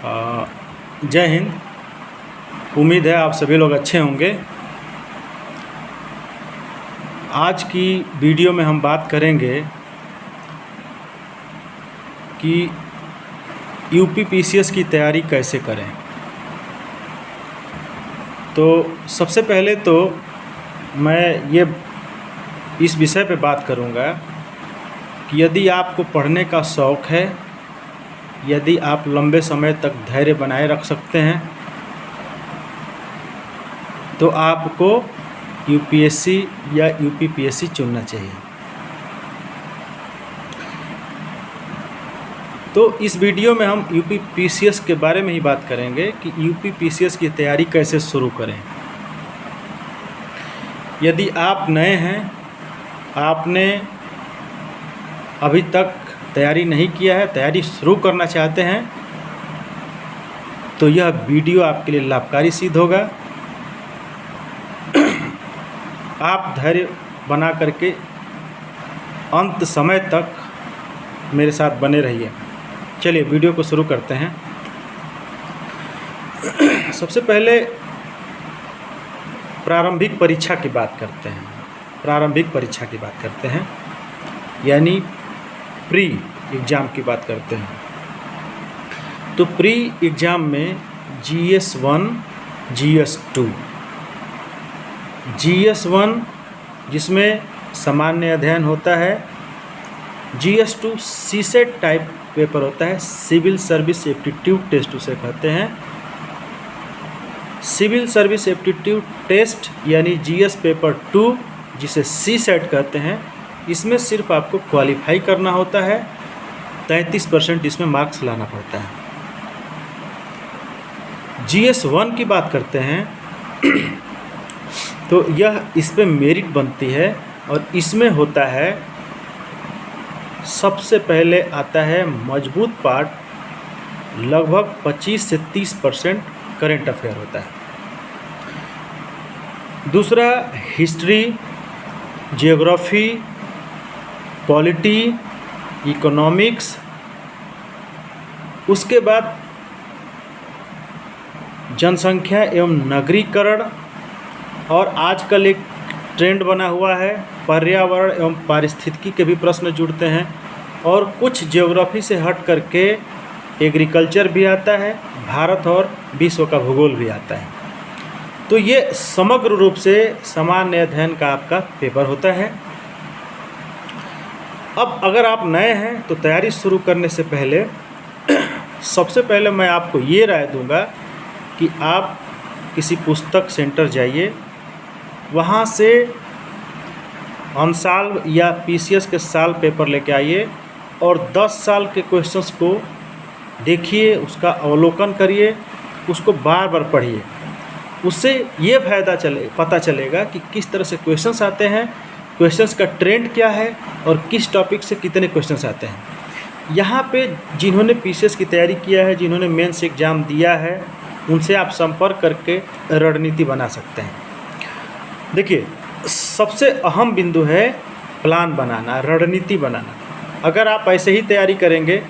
जय हिंद। उम्मीद है आप सभी लोग अच्छे होंगे। आज की वीडियो में हम बात करेंगे कि यूपी पीसीएस की तैयारी कैसे करें। तो सबसे पहले तो मैं इस विषय पे बात करूँगा कि यदि आपको पढ़ने का शौक़ है, यदि आप लंबे समय तक धैर्य बनाए रख सकते हैं, तो आपको यूपीएससी या यूपीपीएससी चुनना चाहिए। तो इस वीडियो में हम यूपीपीसीएस के बारे में ही बात करेंगे कि यूपीपीसीएस की तैयारी कैसे शुरू करें। यदि आप नए हैं, आपने अभी तक तैयारी नहीं किया है, तैयारी शुरू करना चाहते हैं, तो यह वीडियो आपके लिए लाभकारी सिद्ध होगा। आप धैर्य बना करके अंत समय तक मेरे साथ बने रहिए। चलिए वीडियो को शुरू करते हैं। सबसे पहले प्रारंभिक परीक्षा की बात करते हैं। प्रारंभिक परीक्षा की बात करते हैं, यानी प्री एग्ज़ाम की बात करते हैं। तो प्री एग्ज़ाम में GS1, GS2, GS1 जिसमें सामान्य अध्ययन होता है, GS2 सीसेट टाइप पेपर होता है, सिविल सर्विस एप्टीट्यूड टेस्ट उसे कहते हैं। सिविल सर्विस एप्टीट्यूड टेस्ट यानी GS पेपर 2 जिसे सीसेट कहते हैं, इसमें सिर्फ आपको क्वालिफाई करना होता है। 33% इसमें मार्क्स लाना पड़ता है। GS1 की बात करते हैं तो यह इस पे मेरिट बनती है और इसमें होता है, सबसे पहले आता है मजबूत पार्ट, लगभग 25 से 30% करेंट अफेयर होता है। दूसरा हिस्ट्री, जियोग्राफी, पॉलिटी, इकोनॉमिक्स। उसके बाद जनसंख्या एवं नगरीकरण, और आजकल एक ट्रेंड बना हुआ है पर्यावरण एवं पारिस्थितिकी के भी प्रश्न जुड़ते हैं, और कुछ ज्योग्राफी से हट करके एग्रीकल्चर भी आता है, भारत और विश्व का भूगोल भी आता है। तो ये समग्र रूप से सामान्य अध्ययन का आपका पेपर होता है। अब अगर आप नए हैं तो तैयारी शुरू करने से पहले सबसे पहले मैं आपको ये राय दूंगा कि आप किसी पुस्तक सेंटर जाइए, वहाँ से अनसाल्व या पीसीएस के साल पेपर लेके आइए और 10 साल के क्वेश्चंस को देखिए, उसका अवलोकन करिए, उसको बार बार पढ़िए। उससे ये पता चलेगा कि किस तरह से क्वेश्चंस आते हैं, क्वेश्चंस का ट्रेंड क्या है और किस टॉपिक से कितने क्वेश्चंस आते हैं। यहाँ पे जिन्होंने पीसीएस की तैयारी किया है, जिन्होंने मेंस एग्ज़ाम दिया है, उनसे आप संपर्क करके रणनीति बना सकते हैं। देखिए, सबसे अहम बिंदु है प्लान बनाना, रणनीति बनाना। अगर आप ऐसे ही तैयारी करेंगे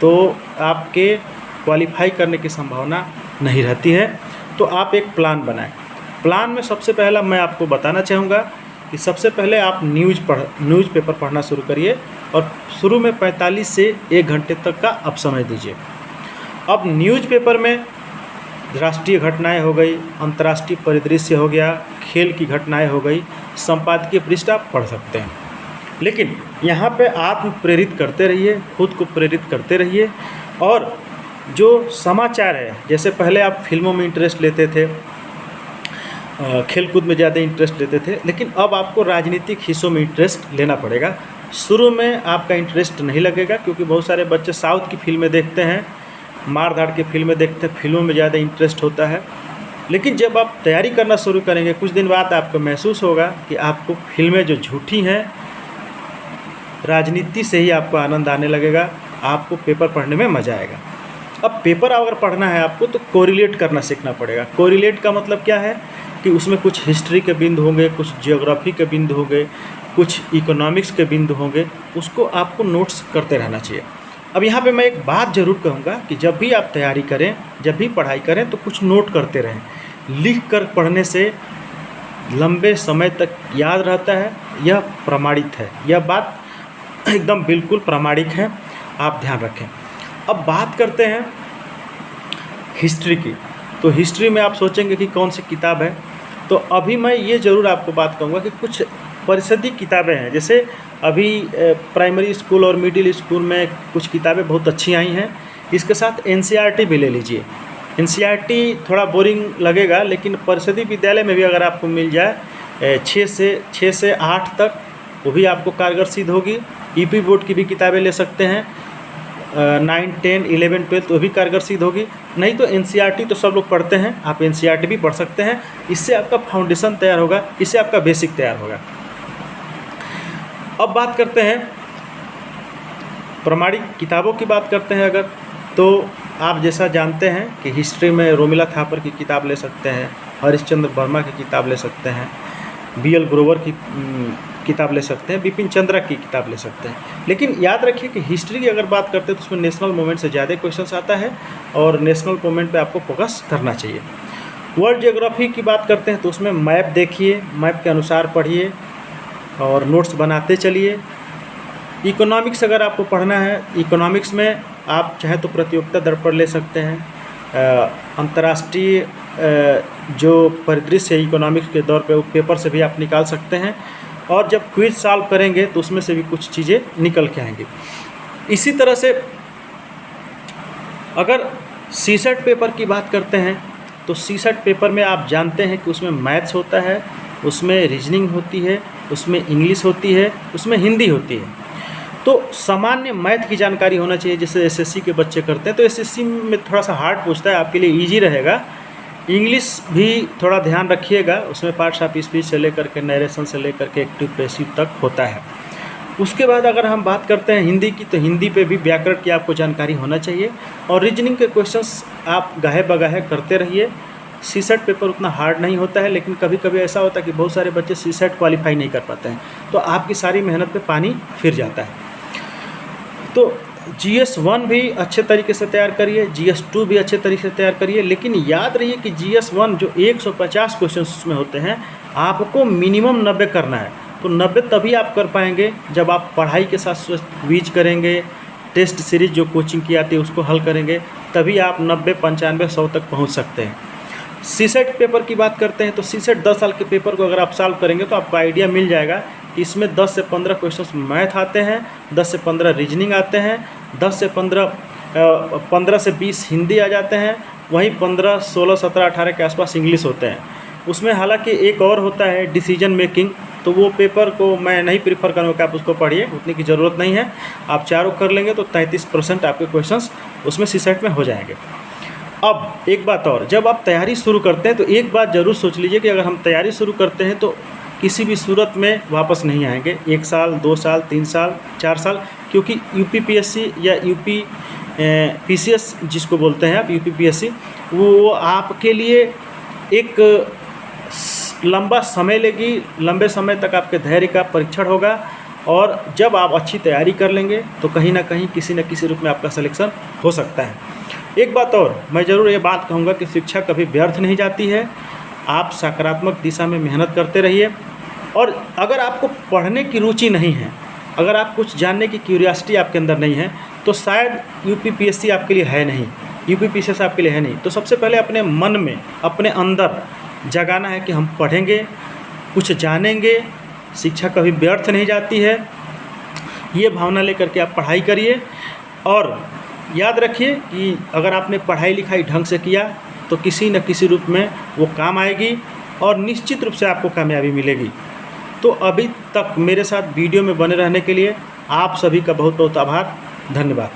तो आपके क्वालिफाई करने की संभावना नहीं रहती है। तो आप एक प्लान बनाएं। प्लान में सबसे पहला मैं आपको बताना चाहूँगा कि सबसे पहले आप न्यूज़पेपर पढ़ना शुरू करिए और शुरू में 45 से 1 घंटे तक का आप समय दीजिए। अब न्यूज़पेपर में राष्ट्रीय घटनाएं हो गई, अंतर्राष्ट्रीय परिदृश्य हो गया, खेल की घटनाएं हो गई, संपादकीय पृष्ठ आप पढ़ सकते हैं। लेकिन यहाँ पे आत्म प्रेरित करते रहिए, खुद को प्रेरित करते रहिए। और जो समाचार है, जैसे पहले आप फिल्मों में इंटरेस्ट लेते थे, खेलकूद में ज़्यादा इंटरेस्ट लेते थे, लेकिन अब आपको राजनीतिक हिस्सों में इंटरेस्ट लेना पड़ेगा। शुरू में आपका इंटरेस्ट नहीं लगेगा क्योंकि बहुत सारे बच्चे साउथ की फिल्में देखते हैं, मार धाड़ की फिल्में देखते हैं, फिल्मों में ज़्यादा इंटरेस्ट होता है। लेकिन जब आप तैयारी करना शुरू करेंगे, कुछ दिन बाद आपको महसूस होगा कि आपको फिल्में जो झूठी हैं, राजनीति से ही आपको आनंद आने लगेगा, आपको पेपर पढ़ने में मज़ा आएगा। अब पेपर अगर पढ़ना है आपको तो कोरिलेट करना सीखना पड़ेगा। कोरिलेट का मतलब क्या है कि उसमें कुछ हिस्ट्री के बिंदु होंगे, कुछ जियोग्राफी के बिंदु होंगे, कुछ इकोनॉमिक्स के बिंदु होंगे, उसको आपको नोट्स करते रहना चाहिए। अब यहाँ पे मैं एक बात ज़रूर कहूँगा कि जब भी आप तैयारी करें, जब भी पढ़ाई करें तो कुछ नोट करते रहें। लिख कर पढ़ने से लंबे समय तक याद रहता है, यह प्रमाणित है, यह बात एकदम बिल्कुल प्रमाणिक है, आप ध्यान रखें। अब बात करते हैं हिस्ट्री की। तो हिस्ट्री में आप सोचेंगे कि कौन सी किताब है, तो अभी मैं ये ज़रूर आपको बात कहूँगा कि कुछ परिषदीय किताबें हैं। जैसे अभी प्राइमरी स्कूल और मिडिल स्कूल में कुछ किताबें बहुत अच्छी आई हैं। इसके साथ एनसीईआरटी भी ले लीजिए। एनसीईआरटी थोड़ा बोरिंग लगेगा, लेकिन परिषदीय विद्यालय में भी अगर आपको मिल जाए 6 से 8 तक, वो भी आपको कारगर सिद्ध होगी। यूपी बोर्ड की भी किताबें ले सकते हैं, 9, 10, 11, 12 वो भी कारगर सिद्ध होगी। नहीं तो एनसीईआरटी तो सब लोग पढ़ते हैं, आप एनसीईआरटी भी पढ़ सकते हैं। इससे आपका फाउंडेशन तैयार होगा, इससे आपका बेसिक तैयार होगा। अब बात करते हैं प्रमाणिक किताबों की बात करते हैं अगर, तो आप जैसा जानते हैं कि हिस्ट्री में रोमिला थापर की किताब ले सकते हैं, हरिश्चंद्र वर्मा की किताब ले सकते हैं, बीएल ग्रोवर की किताब ले सकते हैं, बिपिन चंद्रा की किताब ले सकते हैं। लेकिन याद रखिए कि हिस्ट्री की अगर बात करते हैं तो उसमें नेशनल मूवमेंट से ज़्यादा क्वेश्चंस आता है और नेशनल मूवमेंट पे आपको फोकस करना चाहिए। वर्ल्ड ज्योग्राफी की बात करते हैं तो उसमें मैप देखिए, मैप के अनुसार पढ़िए और नोट्स बनाते चलिए। इकोनॉमिक्स अगर आपको पढ़ना है, इकोनॉमिक्स में आप चाहे तो प्रतियोगिता दर्पण ले सकते हैं, अंतर्राष्ट्रीय जो परिदृश्य है इकोनॉमिक्स के दौर पे वो पेपर से भी आप निकाल सकते हैं, और जब क्विज सॉल्व करेंगे तो उसमें से भी कुछ चीज़ें निकल के आएंगी। इसी तरह से अगर सीसेट पेपर की बात करते हैं तो सीसेट पेपर में आप जानते हैं कि उसमें मैथ्स होता है, उसमें रीजनिंग होती है, उसमें इंग्लिश होती है, उसमें हिंदी होती है। तो सामान्य मैथ की जानकारी होना चाहिए, जैसे एसएससी के बच्चे करते हैं। तो एसएससी में थोड़ा सा हार्ड पूछता है, आपके लिए इजी रहेगा। इंग्लिश भी थोड़ा ध्यान रखिएगा, उसमें पार्ट्स ऑफ स्पीच से लेकर के नरेशन से लेकर के एक्टिव पैसिव तक होता है। उसके बाद अगर हम बात करते हैं हिंदी की, तो हिंदी पे भी व्याकरण की आपको जानकारी होना चाहिए, और रीजनिंग के क्वेश्चंस आप गाहे बगाहे करते रहिए। सीसेट पेपर उतना हार्ड नहीं होता है, लेकिन कभी कभी ऐसा होता है कि बहुत सारे बच्चे सीसेट क्वालिफाई नहीं कर पाते हैं, तो आपकी सारी मेहनत पे पानी फिर जाता है। तो GS1 भी अच्छे तरीके से तैयार करिए, GS2 भी अच्छे तरीके से तैयार करिए, लेकिन याद रहिए कि GS1 जो 150 क्वेश्चन उसमें होते हैं, आपको मिनिमम 90 करना है। तो 90 तभी आप कर पाएंगे जब आप पढ़ाई के साथ क्विज करेंगे, टेस्ट सीरीज जो कोचिंग की आती है उसको हल करेंगे, तभी आप 90, 95, 100 तक पहुँच सकते हैं। सीसेट पेपर की बात करते हैं तो सीसेट 10 साल के पेपर को अगर आप सॉल्व करेंगे तो आपको आइडिया मिल जाएगा कि इसमें 10 से 15 क्वेश्चंस मैथ आते हैं, 10 से 15 रीजनिंग आते हैं, 15 से 20 हिंदी आ जाते हैं, वहीं 15, 16, 17, 18 के आसपास इंग्लिश होते हैं। उसमें हालांकि एक और होता है डिसीजन मेकिंग, तो वो पेपर को मैं नहीं प्रीफर करूँगा कि आप उसको पढ़िए, उतनी की ज़रूरत नहीं है। आप चारों कर लेंगे तो 33% आपके क्वेश्चंस उसमें सीसेट में हो जाएंगे। अब एक बात और, जब आप तैयारी शुरू करते हैं तो एक बात ज़रूर सोच लीजिए कि अगर हम तैयारी शुरू करते हैं तो किसी भी सूरत में वापस नहीं आएंगे, 1 साल, 2 साल, 3 साल, 4 साल, क्योंकि UPPSC या PCS जिसको बोलते हैं आप, UPPSC, वो आपके लिए एक लंबा समय लेगी, लंबे समय तक आपके धैर्य का परीक्षण होगा, और जब आप अच्छी तैयारी कर लेंगे तो कहीं ना कहीं किसी न किसी रूप में आपका सिलेक्शन हो सकता है। एक बात और मैं ज़रूर ये बात कहूँगा कि शिक्षा कभी व्यर्थ नहीं जाती है, आप सकारात्मक दिशा में मेहनत करते रहिए। और अगर आपको पढ़ने की रुचि नहीं है, अगर आप कुछ जानने की क्यूरियोसिटी आपके अंदर नहीं है, तो शायद UPPSC आपके लिए है नहीं, UPPSC आपके लिए है नहीं। तो सबसे पहले अपने मन में, अपने अंदर जगाना है कि हम पढ़ेंगे, कुछ जानेंगे, शिक्षा कभी व्यर्थ नहीं जाती है। ये भावना लेकर के आप पढ़ाई करिए, और याद रखिए कि अगर आपने पढ़ाई लिखाई ढंग से किया तो किसी न किसी रूप में वो काम आएगी, और निश्चित रूप से आपको कामयाबी मिलेगी। तो अभी तक मेरे साथ वीडियो में बने रहने के लिए आप सभी का बहुत बहुत आभार, धन्यवाद।